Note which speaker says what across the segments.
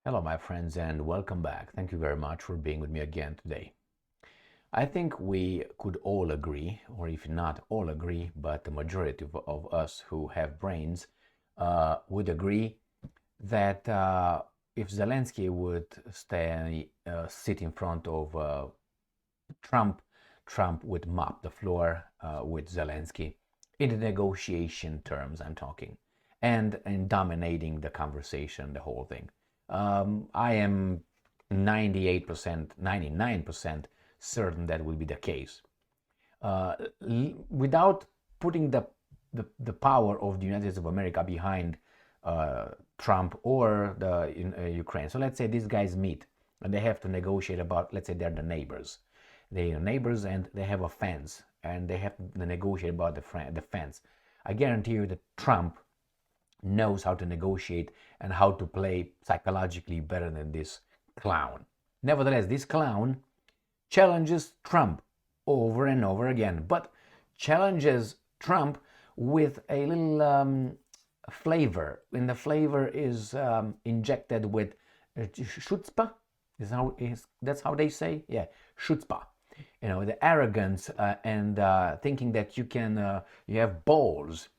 Speaker 1: Hello, my friends, and welcome back. Thank you very much for being with me again today. I think we could all agree, or if not all agree, but the majority of us who have brains would agree that if Zelensky would sit in front of Trump, Trump would mop the floor with Zelensky in the negotiation terms, I'm talking, and in dominating the conversation, the whole thing. I am 98%, 99% certain that will be the case. Without putting the power of the United States of America behind Trump or Ukraine. So let's say these guys meet and they have to negotiate about, let's say they're the neighbors. They are neighbors and they have a fence and they have to negotiate about the fence. I guarantee you that Trump knows how to negotiate and how to play psychologically better than this clown. Nevertheless, this clown challenges Trump over and over again, but challenges Trump with a little flavor. And the flavor is injected with chutzpah. That's how they say? Yeah, chutzpah. You know, the arrogance and thinking that you have balls.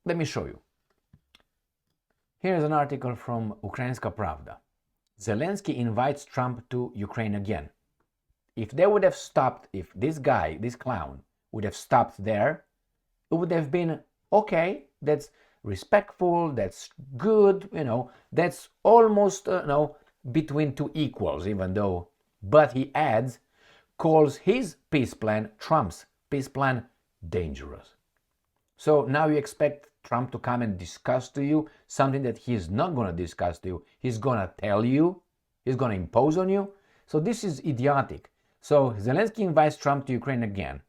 Speaker 1: Let me show you. Here's an article from Ukrainska Pravda. Zelensky invites Trump to Ukraine again. If they would have stopped, if this guy, this clown, would have stopped there, it would have been okay, that's respectful, that's good, that's almost, between two equals, even though, but he adds, calls his peace plan, Trump's peace plan, dangerous. So now you expect Trump to come and discuss to you something that he's not going to discuss to you. He's going to tell you. He's going to impose on you. So this is idiotic. So Zelensky invites Trump to Ukraine again.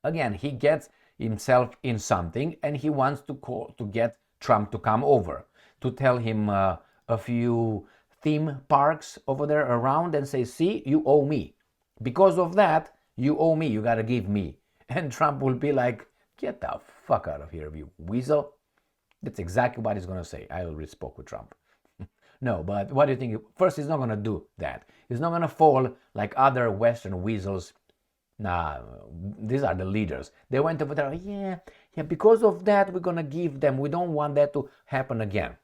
Speaker 1: Again, he gets himself in something and he wants to get Trump to come over, to tell him a few theme parks over there around and say, see, you owe me. Because of that, you owe me. You got to give me. And Trump will be like, get the fuck out of here, you weasel. That's exactly what he's going to say. I already spoke with Trump. No, but what do you think? First, he's not going to do that. He's not going to fall like other Western weasels. Nah, these are the leaders. They went over there, yeah, because of that, we're going to give them. We don't want that to happen again.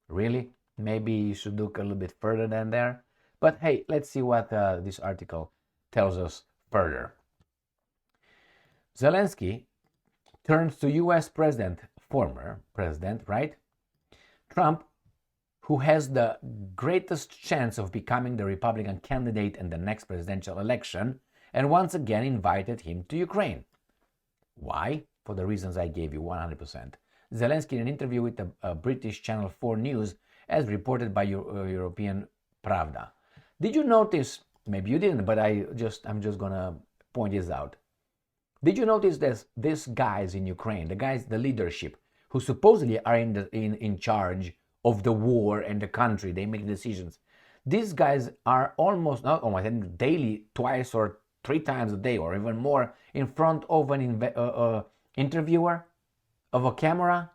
Speaker 1: Really? Maybe you should look a little bit further than there. But hey, let's see what this article tells us further. Zelensky turns to U.S. former president, right? Trump, who has the greatest chance of becoming the Republican candidate in the next presidential election, and once again invited him to Ukraine. Why? For the reasons I gave you, 100%. Zelensky, in an interview with the British Channel 4 News, as reported by European Pravda. Did you notice, maybe you didn't, but I'm just gonna point this out. Did you notice that these guys in Ukraine, the leadership, who supposedly are in charge of the war and the country, they make decisions. These guys are not almost daily, twice or three times a day, or even more, in front of an interviewer, of a camera.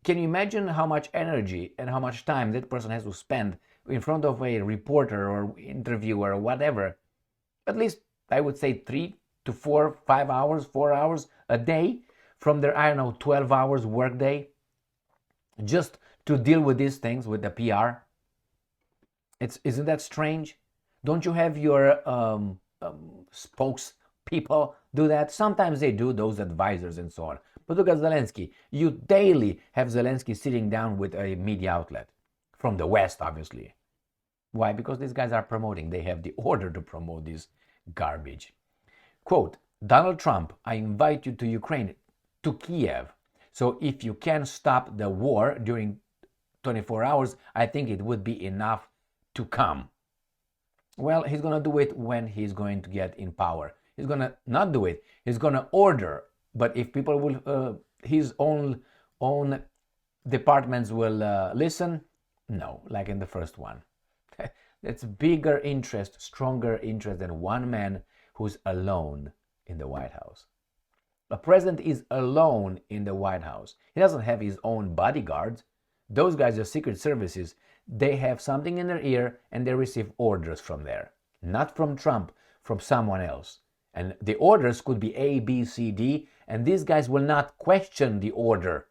Speaker 1: Can you imagine how much energy and how much time that person has to spend in front of a reporter or interviewer or whatever? At least, I would say 3 to 4 hours a day from their 12 hours work day, just to deal with these things, with the PR. Isn't that strange? Don't you have your spokespeople do that? Sometimes they do, those advisors and so on. But look at Zelensky. You daily have Zelensky sitting down with a media outlet from the West, obviously. Why? Because these guys are promoting. They have the order to promote this garbage. Quote, Donald Trump, I invite you to Ukraine, to Kiev. So if you can stop the war during 24 hours, I think it would be enough to come. Well, he's going to do it when he's going to get in power. He's going to not do it. He's going to order. But if people will, his own departments will listen, no, like in the first one. That's bigger interest, stronger interest than one man who's alone in the White House. A president is alone in the White House. He doesn't have his own bodyguards. Those guys are secret services. They have something in their ear and they receive orders from there. Not from Trump, from someone else. And the orders could be A, B, C, D, and these guys will not question the order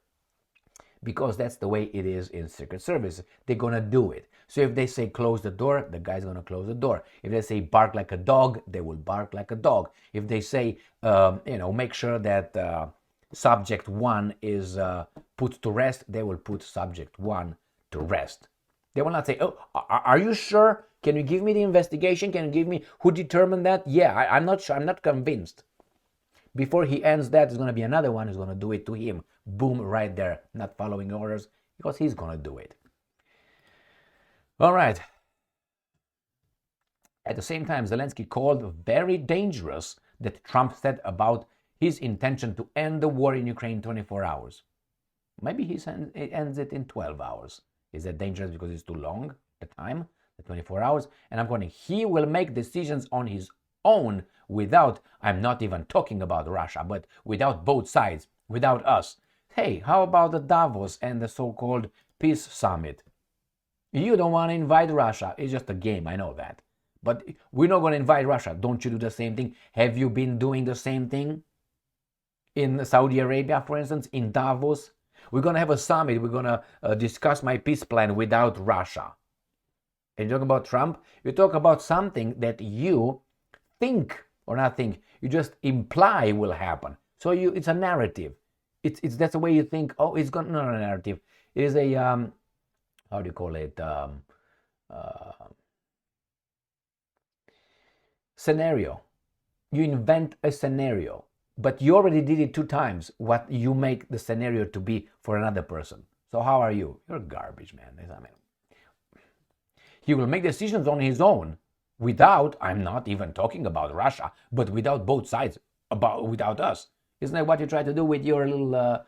Speaker 1: because that's the way it is in Secret Service. They're going to do it. So if they say close the door, the guy's going to close the door. If they say bark like a dog, they will bark like a dog. If they say, make sure that subject 1 is put to rest, they will put subject 1 to rest. They will not say, oh, are you sure? Can you give me the investigation? Can you give me who determined that? Yeah, I'm not sure. I'm not convinced. Before he ends that, there's going to be another one who's going to do it to him. Boom, right there. Not following orders because he's going to do it. All right. At the same time, Zelensky called very dangerous that Trump said about his intention to end the war in Ukraine in 24 hours. Maybe he ends it in 12 hours. Is that dangerous because it's too long, the time, the 24 hours? And I'm going, he will make decisions on his own without, I'm not even talking about Russia, but without both sides, without us. Hey, how about the Davos and the so-called peace summit? You don't want to invite Russia. It's just a game, I know that. But we're not going to invite Russia. Don't you do the same thing? Have you been doing the same thing? In Saudi Arabia, for instance, in Davos? We're going to have a summit. We're going to discuss my peace plan without Russia. And you talk about Trump, you talk about something that you think or not think, you just imply will happen. So it's a narrative. It's that's the way you think. Oh, it's not a narrative. It is a how do you call it? Scenario. You invent a scenario, but you already did it 2 times. What you make the scenario to be for another person. So how are you? You're garbage, man. He will make decisions on his own without, I'm not even talking about Russia, but without both sides, without us. Isn't that what you try to do with your little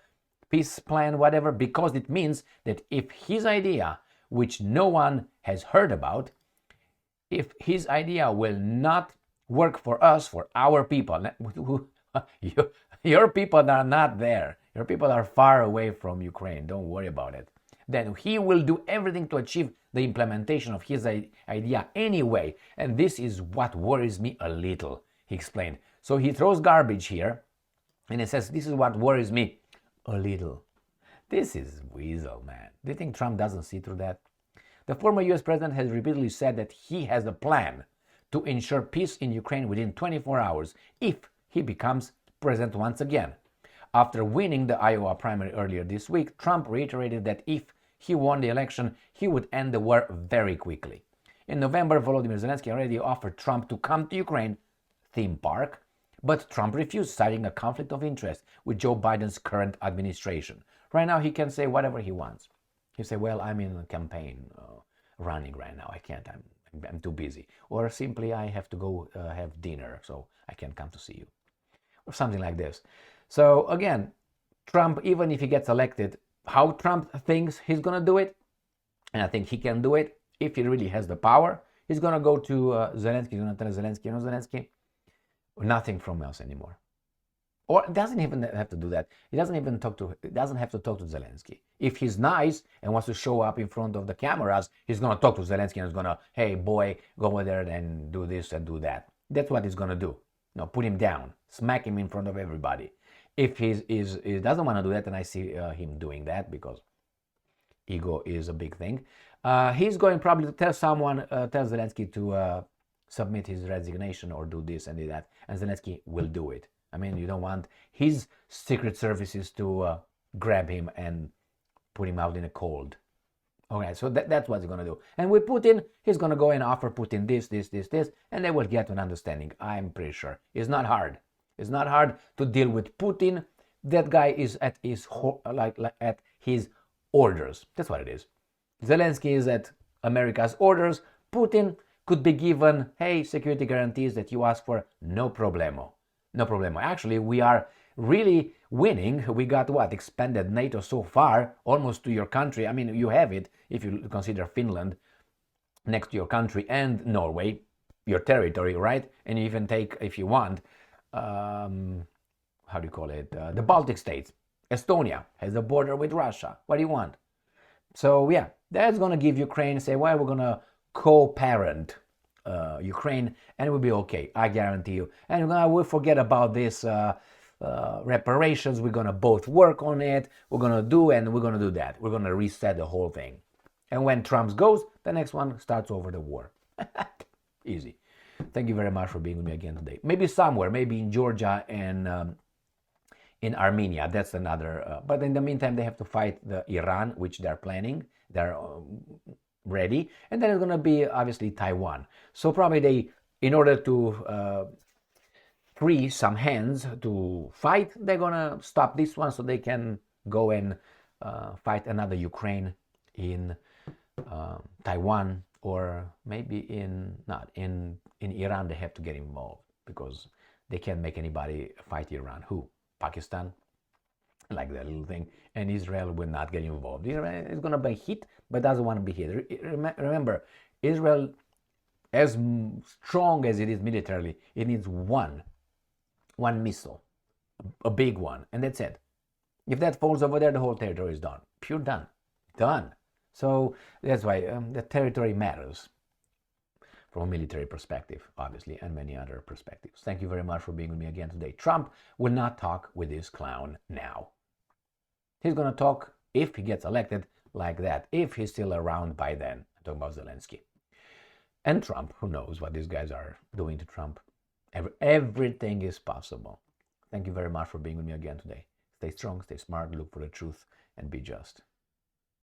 Speaker 1: peace plan, whatever? Because it means that if his idea, which no one has heard about, if his idea will not work for us, for our people, your people are not there. Your people are far away from Ukraine. Don't worry about it. Then he will do everything to achieve the implementation of his idea anyway. And this is what worries me a little, he explained. So he throws garbage here and he says, this is what worries me a little. This is Weasel, man. Do you think Trump doesn't see through that? The former US president has repeatedly said that he has a plan to ensure peace in Ukraine within 24 hours if he becomes president once again. After winning the Iowa primary earlier this week, Trump reiterated that if he won the election, he would end the war very quickly. In November, Volodymyr Zelensky already offered Trump to come to Ukraine theme park, but Trump refused, citing a conflict of interest with Joe Biden's current administration. Right now, he can say whatever he wants. He say, well, I'm in a campaign running right now. I can't. I'm too busy. Or simply, I have to go have dinner, so I can't come to see you. Or something like this. So again, Trump, even if he gets elected, how Trump thinks he's going to do it, and I think he can do it if he really has the power, he's going to go to Zelensky. He's going to tell Zelensky, Zelensky, nothing from us anymore. Or it doesn't even have to do that. He doesn't have to talk to Zelensky. If he's nice and wants to show up in front of the cameras, he's going to talk to Zelensky and he's going to, hey, boy, go over there and do this and do that. That's what he's going to do. Put him down, smack him in front of everybody. If he doesn't want to do that, and I see him doing that because ego is a big thing, he's going probably to tell Zelensky to submit his resignation or do this and do that, and Zelensky will do it. I mean, you don't want his secret services to grab him and put him out in the cold. Okay, so that's what he's going to do. And with Putin, he's going to go and offer Putin this, and they will get an understanding. I'm pretty sure. It's not hard. It's not hard to deal with Putin. That guy is at his at his orders. That's what it is. Zelensky is at America's orders. Putin could be given, hey, security guarantees that you ask for, no problemo. No problemo. Actually, we are really winning. We got what? Expanded NATO so far, almost to your country. I mean, you have it if you consider Finland next to your country and Norway, your territory, right? And you even take, if you want, how do you call it? The Baltic states. Estonia has a border with Russia. What do you want? So yeah, that's going to give Ukraine, say, well, we're going to co-parent Ukraine and it will be okay. I guarantee you. And we'll forget about this reparations. We're going to both work on it. We're going to do and we're going to do that. We're going to reset the whole thing. And when Trump goes, the next one starts over the war. Easy. Thank you very much for being with me again today. Maybe somewhere, maybe in Georgia and in Armenia. That's another. But in the meantime, they have to fight the Iran, which they're planning. They're ready. And then it's going to be obviously Taiwan. So probably they, in order to free some hands to fight, they're going to stop this one so they can go and fight another Ukraine in Taiwan, or maybe in Iran. They have to get involved because they can't make anybody fight Iran. Who? Pakistan, like that little thing, and Israel will not get involved. Israel is going to be hit, but doesn't want to be hit. Remember, Israel, as strong as it is militarily, it needs one missile, a big one, and that's it. If that falls over there, the whole territory is done. Pure done. So that's why the territory matters from a military perspective, obviously, and many other perspectives. Thank you very much for being with me again today. Trump will not talk with this clown now. He's going to talk, if he gets elected, like that, if he's still around by then. I'm talking about Zelensky. And Trump, who knows what these guys are doing to Trump. Everything is possible. Thank you very much for being with me again today. Stay strong, stay smart, look for the truth, and be just.